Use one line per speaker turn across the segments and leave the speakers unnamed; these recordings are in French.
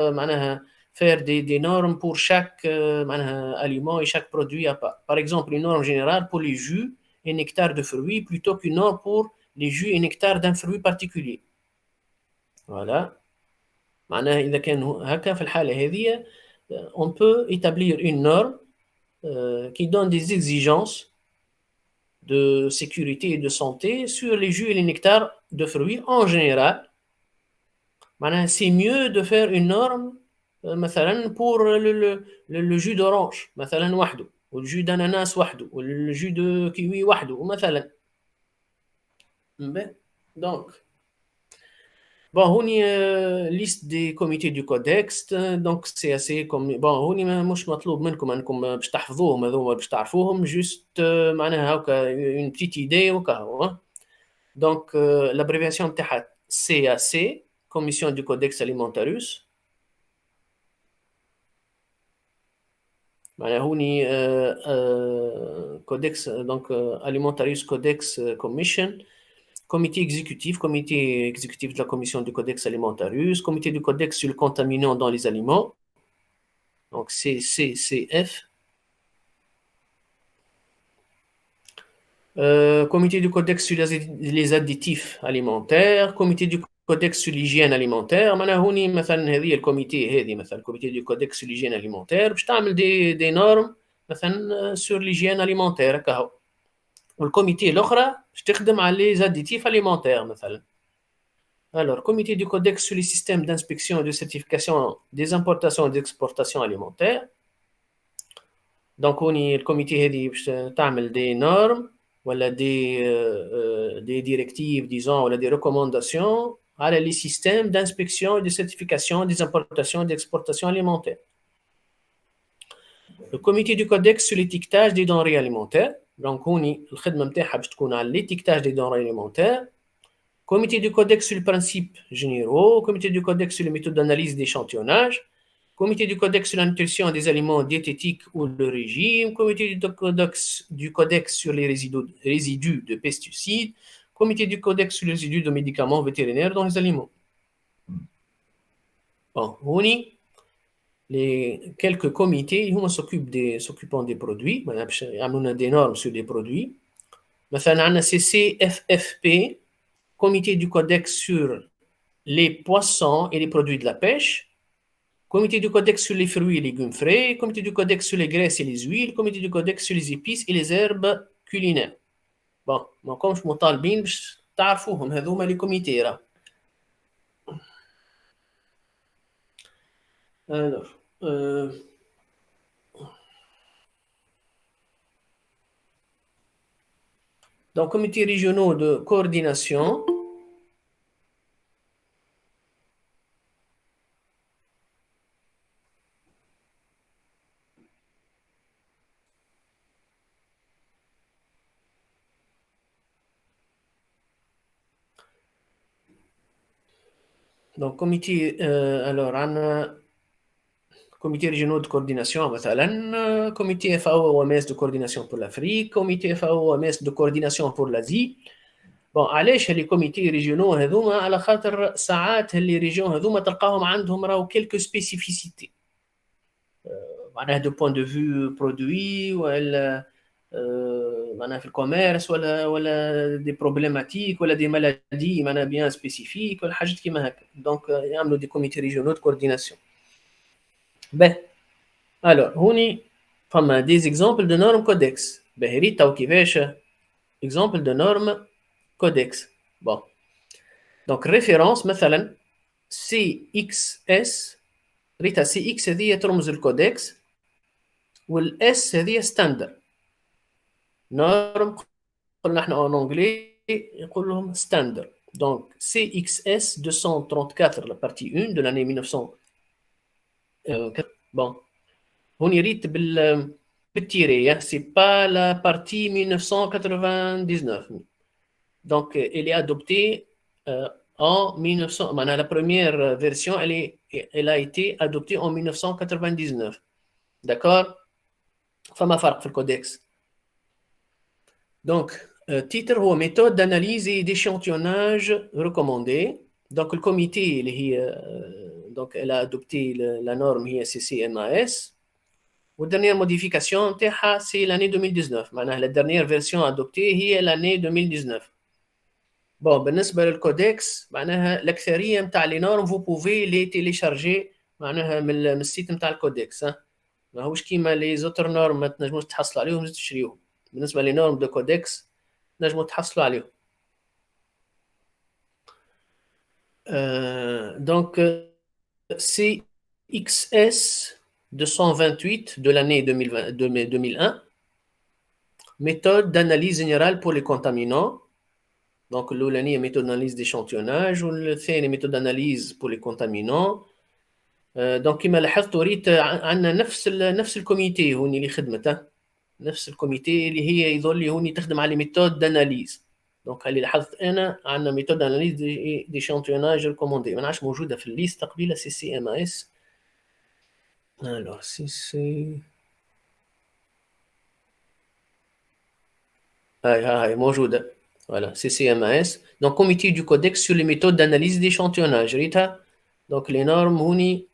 معناها faire des normes pour chaque معناها aliment et chaque produit à part. Par exemple, une norme générale pour les jus et nectar de fruits plutôt qu'une norme pour les jus et nectar d'un fruit particulier. Voilà. معناها إذا كان هكا في الحالة هذه on peut établir une norme qui donne des exigences de sécurité et de santé sur les jus et les nectars de fruits en général. C'est mieux de faire une norme مثلا pour le jus d'orange مثلا وحده والجus d'ananas وحده والجus de kiwi وحده مثلا. Donc bon هوني liste des comités du codex. donc c'est assez comme bon هوني مش مطلوب منكم انكم باش تحفظوهم هذوما باش تعرفوهم juste معناها هكا une petite idée وكا. donc l'abréviation بتاعها CAC Commission du Codex Alimentarius. معناها هوني codex donc Alimentarius Codex Commission. Comité exécutif de la commission du Codex Alimentarius, comité du Codex sur le contaminant dans les aliments, donc CCCF. Comité du Codex sur les additifs alimentaires, comité du Codex sur l'hygiène alimentaire. معناها هوني مثلا هذه الكوميتي هذه مثلا comité du Codex sur l'hygiène alimentaire باش تعمل des normes مثلا sur l'hygiène alimentaire كهو. والكوميتي الأخرى باش تخدم على les additifs alimentaires مثلا. Alors, comité du Codex sur les systèmes d'inspection et de certification des importations et des exportations alimentaires. Donc, on est le comité qui تعمل des normes ولا des directives, disons, ou des recommandations à les systèmes d'inspection et de certification des importations et des exportations alimentaires. Le comité du Codex sur l'étiquetage des denrées alimentaires. Donc, on est le خدمة نتاعها باش تكون على l'étiquetage des denrées alimentaires. Comité du Codex sur les principes généraux, comité du Codex sur les méthodes d'analyse d'échantillonnage, comité du Codex sur la nutrition des aliments diététiques ou le régime, comité du Codex sur les résidus de pesticides, comité du Codex sur les résidus de médicaments vétérinaires dans les aliments. Bon, on y les quelques comités s'occupant des produits, on a des normes sur des produits. Maintenant, on a CCFFP, comité du Codex sur les poissons et les produits de la pêche, comité du Codex sur les fruits et légumes frais, comité du Codex sur les graisses et les huiles, comité du Codex sur les épices et les herbes culinaires. Bon, ما كومش مطالبين باش تعرفوهم هذوما لي كوميتي راه. Alors, donc comités régionaux de coordination. Donc comité alors عندنا comité régionaux de coordination مثلا comité FAO-OMS de coordination pour l'Afrique, comité FAO-OMS de coordination pour l'Asie. bon علاش هالي كوميتي ريجيونو هذوما على خاطر ساعات هالي ريجيون هذوما تلقاهم عندهم راهو كيلكو سبيسيفيسيتي معناها دو بوين دو فيو برودوي ولا معناها في الكوميرس ولا دي بروبليماتيك ولا دي مالادي معناها بيان سبيسيفيك ولا حاجات كيما هكا. دونك يعملوا دي كوميتي ريجيونو دو كورديناسيون. باهي alors هوني فما دي زيكزامبل دو نورم كودكس. باهي ريت تو كيفاش اكزامبل دو نورم كودكس. bon donc référence مثلا CXS ريتها CX هذه ترمز الكودكس والاس هذه ستاندر نورم قلنا احنا en anglais يقول لهم ستاندر. donc CXS 234 la partie 1 de l'année 1900. bon هوني ريت بالتيري c'est pas la partie 1999. donc elle est adoptée en 1900. la première version elle a été adoptée en 1999. d'accord. فما فرق في الكودكس. donc titre هو méthode d'analyse et d'échantillonnage recommandée. donc الكوميتي اللي هي donc elle a adopté la norme هي CCMAS. والدرنيير موديفيكاسيون نتاعها سي لاني 2019 معناها لا dernière version adoptée هي لاني 2019. بون بالنسبه للكودكس معناها الاكثريه نتاع لي نورم فو بوفي لي تيليشارجي معناها من السيت نتاع الكودكس. ماهوش كيما لي زوتر نورم ما تنجموش تحصلوا عليهم تشريوهم. بالنسبه لي نورم دو كودكس نجموا تحصلوا عليهم. Donc CXS 228 de l'année 2001, méthode d'analyse générale pour les contaminants. Donc l'oulani est méthode d'analyse d'échantillonnage والثاني méthode d'analyse pour les contaminants. Donc كما لاحظتوا ريت عندنا نفس الكوميتي هوني اللي خدمته نفس الكوميتي اللي هي يظل هوني تخدم على ميثود داناليز. دونك اللي لاحظت انا عندنا ميثود داناليز ديشانتيوناج ريكوموندي ما نعرفش موجوده في الليست قبيله CCMAS. alors si c'est هاي موجوده voilà CCMAS. donc comité du codex sur les méthodes d'analyse d'échantillonnage ريتها. donc les normes هوني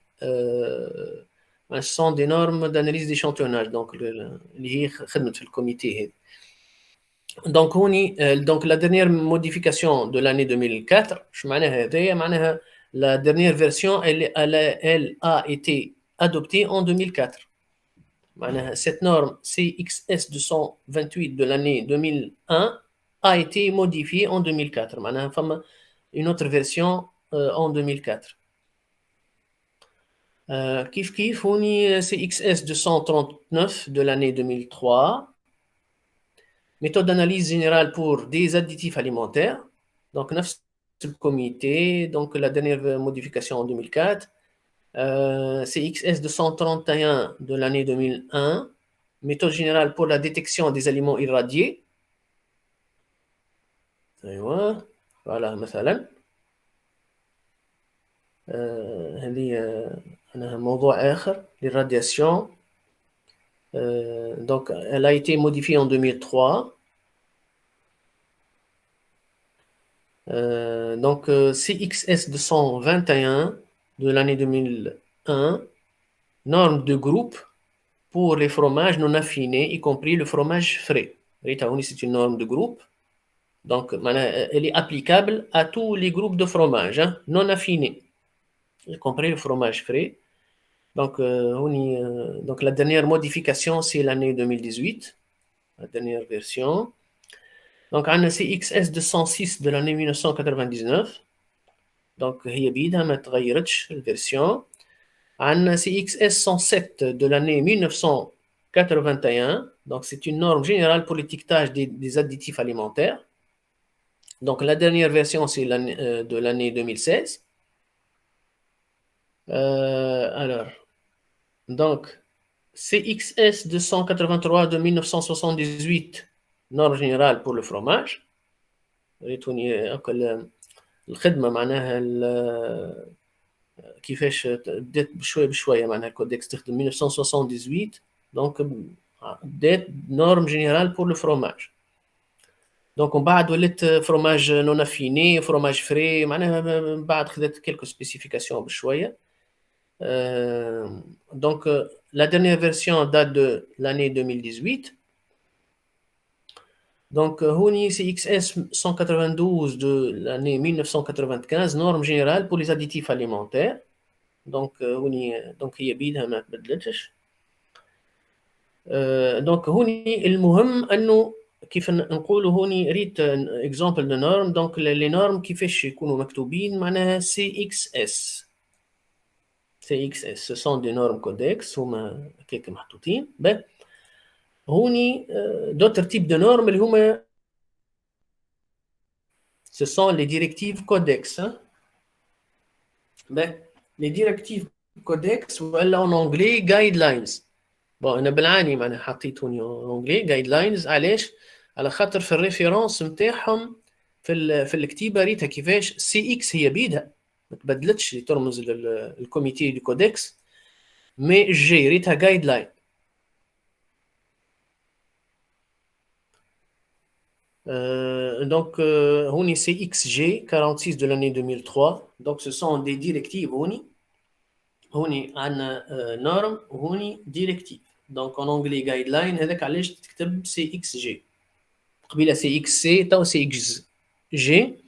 ce sont des normes d'analyse d'échantillonnage donc اللي هي خدمت في الكوميتي هذه. Donc, donc la dernière modification de l'année 2004, la dernière version, elle a été adoptée en 2004. Cette norme CXS 228 de l'année 2001 a été modifiée en 2004. Une autre version en 2004. Kif Kif, CXS 239 de l'année 2003. Méthode d'analyse générale pour des additifs alimentaires. Donc, le comité, donc la dernière modification en 2004. CXS 231 de l'année 2001. Méthode générale pour la détection des aliments irradiés. Voilà, مثلا. هذه موضوع آخر l'irradiation. Donc, elle a été modifiée en 2003. Donc, CXS 221 de l'année 2001, norme de groupe pour les fromages non affinés, y compris le fromage frais. C'est une norme de groupe. Donc, elle est applicable à tous les groupes de fromages non affinés, y compris le fromage frais. Donc, donc la dernière modification, c'est l'année 2018, la dernière version. Donc, on a CXS 206 de l'année 1999. Donc, هي بيدها ما تغيرتش الفيرسيون. عندنا CXS 107 de l'année 1981. Donc, c'est une norme générale pour l'étiquetage des additifs alimentaires. Donc, la dernière version, c'est de l'année 2016. Alors, donc, CXS 283 de 1978, norme générale pour le fromage. الخدمة معناها كيفاش بدات بشوية بشوية معناها الكودكس تخدم 1978 دونك بدات نورم جينيرال بور لو فروماج. دونك ومن بعد ولات فروماج نون افيني فروماج فري معناها من بعد خدات كيلكو سبيسيفيكاسيون بشوية. Donc la dernière version date de l'année 2018. Donc, Honi CXS 192 de l'année 1995, norme générale pour les additifs alimentaires. Donc, Honi, donc هي بيدها ما تبدلتش. Donc, Honi المهم أنه كيف نقولوا هوني ريت example de norme. Donc, les normes كيفاش يكونوا مكتوبين معناها CXS. CXS, ce sont des normes codex هما كيك محطوطين. هوني d'autres types de normes اللي هما ce sont les directives codex. Les directives codex ou en anglais guidelines. Bon, أنا بالعاني معناها حطيتوني en anglais guidelines. علاش؟ على خاطر في الريفيرونس نتاعهم في الكتيبة ريتها كيفاش CX هي بيدها ما تبدلتش اللي ترمز للكوميتي دو كودكس مي جي ريتها guideline. Donc, Honi CXG 46 de l'année 2003. Donc, ce sont des directives Honi هوني عندنا نورم وهوني ديريكتيف. دونك en anglais guideline هذاك علاش تكتب سي اكس جي قبيله سي اكس سي تو سي اكس جي.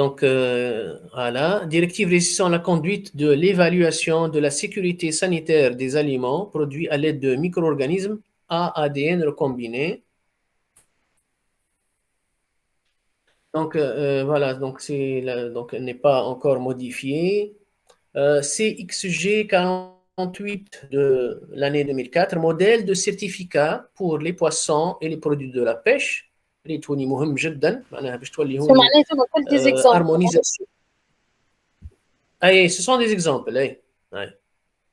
Donc, voilà, directive régissant la conduite de l'évaluation de la sécurité sanitaire des aliments produits à l'aide de micro-organismes à ADN recombinés. Donc, voilà, donc, donc elle n'est pas encore modifiée. CXG 48 de l'année 2004, modèle de certificat pour les poissons et les produits de la pêche. اللي توني مهم جدا معناها باش تولي هوني harmonisation. اي سو سون دي زيكزامبل اي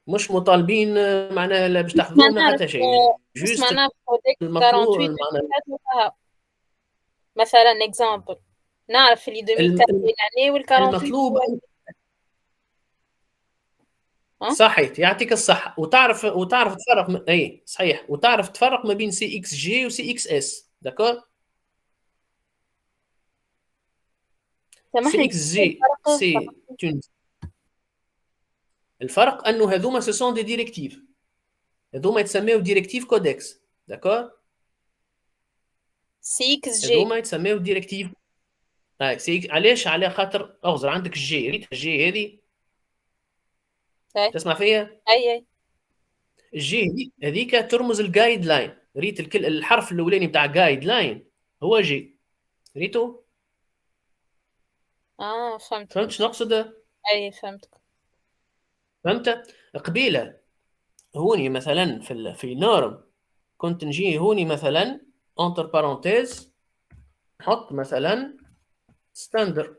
مش مطالبين معناها باش تحفظوهم حتى شيء
جوست معناها
المطلوب
48 مثلا اكزامبل نعرف اللي 2004 يعني وال48
المطلوب صحيح يعطيك الصحة. وتعرف تفرق اي صحيح وتعرف تفرق ما بين سي اكس جي وسي اكس اس. داكور سي اكس جي سي الفرق انه هذوما سو سون دي ديريكتيف. هذوما يتسميو ديريكتيف كودكس. داكور
سي اكس جي
هذوما يتسميو ديريكتيف. سي علاش؟ على خاطر اغزر عندك الجي ريت الجي هذه تسمع فيها؟
اي
الجي هذيك ترمز الجايد لاين. ريت الحرف الاولاني بتاع جايد لاين هو جي. ريتو؟ فهمت شنو نقصد؟
اي فهمتك.
فهمت؟ قبيله هوني مثلا في نورم كنت نجي هوني مثلا انتر بارونتيز نحط مثلا ستاندرد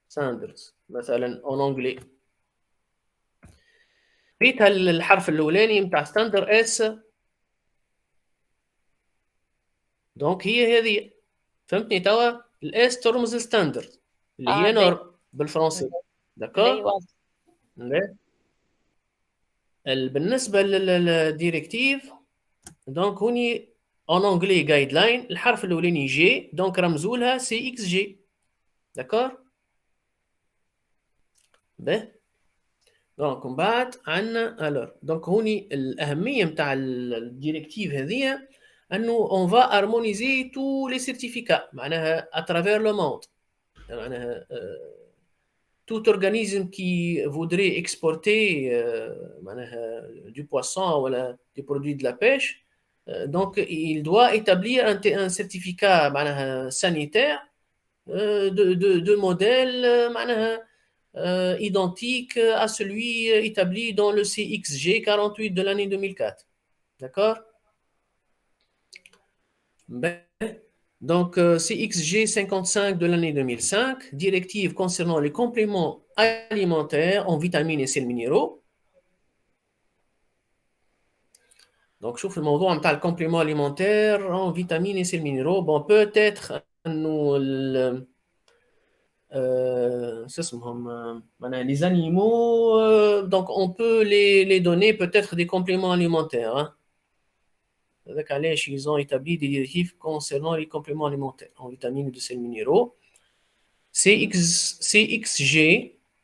ستاندردز مثلا اون انجلي. ريت الحرف الاولاني نتاع ستاندرد اس. دونك هي هذه فهمتني توا؟ الاس ترمز ستاندرد اللي هي نورم بالفرنسي. داكور بالنسبه للديريكتيف دونك هوني اون انجلي جايد لاين الحرف الاولاني جي دونك رمزوا لها سي اكس جي. داكور به دونك من بعد عندنا الور. دونك هوني الاهميه نتاع الديريكتيف هذه انه اون فا هارمونيزي تو لي سيرتيفيكا معناها اترافير لو موند. معناها tout organisme qui voudrait exporter du poisson ou des produits de la pêche, donc il doit établir un certificat sanitaire de modèle identique à celui établi dans le CXG 48 de l'année 2004. D'accord? Donc, CXG 55 de l'année 2005, directive concernant les compléments alimentaires en vitamines et sels minéraux. Donc, je trouve le موضوع نتاع الكومبليمون alimentaire en vitamines et sels minéraux. Bon, peut-être انه les animaux, donc on peut les donner peut-être des compléments alimentaires. Hein. Avec Alèche, ils ont établi des directives concernant les compléments alimentaires en vitamines et de sels minéraux. CXG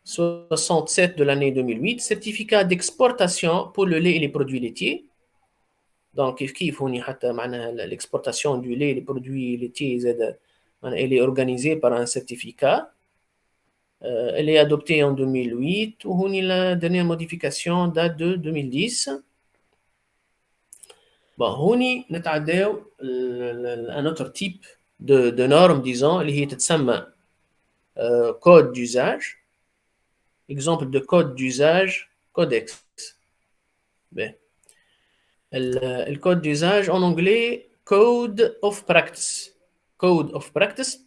67 de l'année 2008, certificat d'exportation pour le lait et les produits laitiers. Donc, l'exportation du lait et les produits laitiers, elle est organisée par un certificat. Elle est adoptée en 2008. La dernière modification date de 2010. Bon, هوني نتعداو un autre type de norme, disons, اللي هي تتسمى code d'usage. Exemple de code d'usage, codex. Le code d'usage en anglais, code of practice. Code of practice